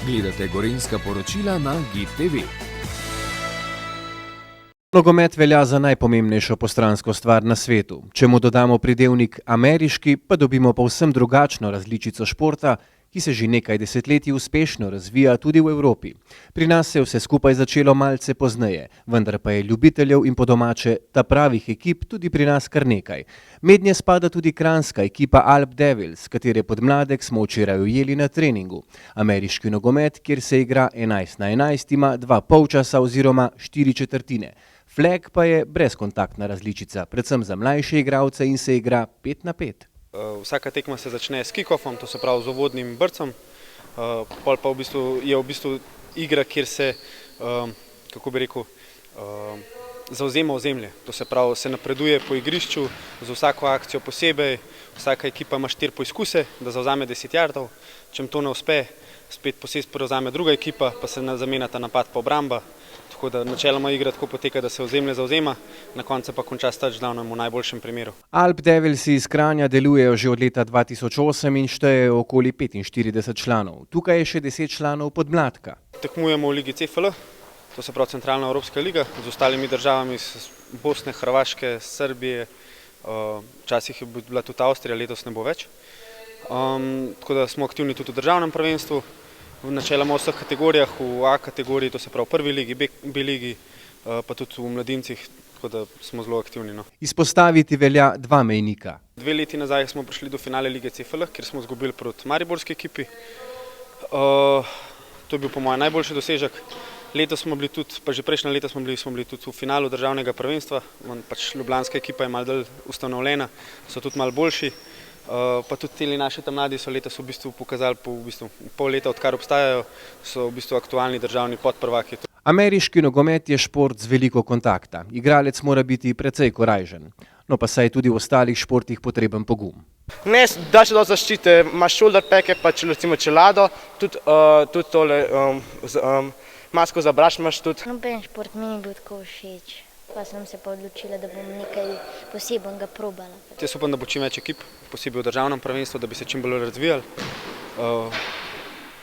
Gledate Gorenjska poročila na GID TV. Nogomet velja za najpomembnejšo postransko stvar na svetu. Če mu dodamo pridevnik ameriški, pa dobimo povsem drugačno različico športa, ki se že nekaj desetletij uspešno razvija tudi v Evropi. Pri nas se je vse skupaj začelo malce pozneje, vendar pa je ljubiteljev in po domače ta pravih ekip tudi pri nas kar nekaj. Mednje spada tudi kranjska ekipa Alp Devils, katere podmladek smo včeraj ujeli na treningu. Ameriški nogomet, kjer se igra 11-11, ima 2 polčasa oziroma 4 četrtine. Flag pa je brezkontaktna različica, predvsem za mlajše igralce in se igra 5-5. Vsaka tekma se začne s kick-offom, to se pravi z uvodnim brcom, pol pa je v bistvu igra, kjer se, kako bi rekel, zavzema ozemlje. To se pravi, se napreduje po igrišču z vsako akcijo posebej, vsaka ekipa ima 4 poizkuse, da zavzame 10 yardov, če jim to ne uspe, spet posest prevzame druga ekipa, pa se zamenjata napad pa obramba. Tako da načeloma igra tako poteka, da se ozemlje zavzema, na koncu pa konča s touchdownom v najboljšem primeru. Alp Devilsi iz Kranja delujejo že od leta 2008 in štejejo okoli 45 članov. Tukaj je še 10 članov podmladka. Tekmujemo v Ligi CFL, to se pravi Centralna Evropska liga, z ostalimi državami iz Bosne, Hrvaške, Srbije, včasih je bila tudi Avstrija, letos ne bo več. Tako da smo aktivni tudi v državnem prvenstvu. Načeloma v vseh kategorijah, v A kategoriji, to se pravi v prvi ligi, B ligi, pa tudi v mladincih, tako da smo zelo aktivni. Izpostaviti velja 2 mejnika. 2 leti nazaj smo prišli do finale Lige CFL, kjer smo izgubili proti mariborski ekipi. To je bil po mojem najboljši dosežek. Letos smo bili tudi, pa že prejšnja leta smo bili tudi v finalu državnega prvenstva. Pač ljubljanska ekipa je malo dalj ustanovljena, so tudi malo boljši. Pa tudi ti naši tam mladi so letos v bistvu pokazali, pol leta odkar obstajajo, so v bistvu aktualni državni podprvaki. Ameriški nogomet je šport z veliko kontakta. Igralec mora biti precej korajžen. No pa saj je tudi v ostalih športih potreben pogum. Ne, da se do zaščite, imaš shoulder packe, pa recimo čelado, tudi tole masko za brač imaš tudi. Noben šport mi ni bil tako všeč. Pa sem se pa odločila, da bom nekaj posebnega probala. Jaz upam, da bo čim več ekip, posebej v državnem prvenstvu, da bi se čim bolj razvijali.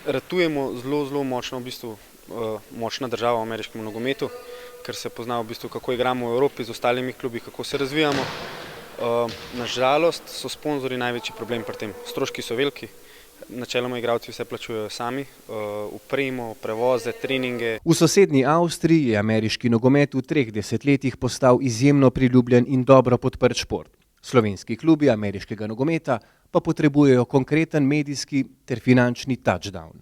Ratujemo zelo močno, v bistvu močna država v ameriškem nogometu, ker se pozna v bistvu, kako igramo v Evropi z ostalimi klubi, kako se razvijamo. Nažalost so sponzorji največji problem pri tem. Stroški so veliki. Načeloma igralci vse plačujejo sami, opremo, prevoze, treninge. V sosednji Avstriji je ameriški nogomet v 3 desetletjih postal izjemno priljubljen in dobro podprt šport. Slovenski klubi ameriškega nogometa pa potrebujejo konkreten medijski ter finančni touchdown.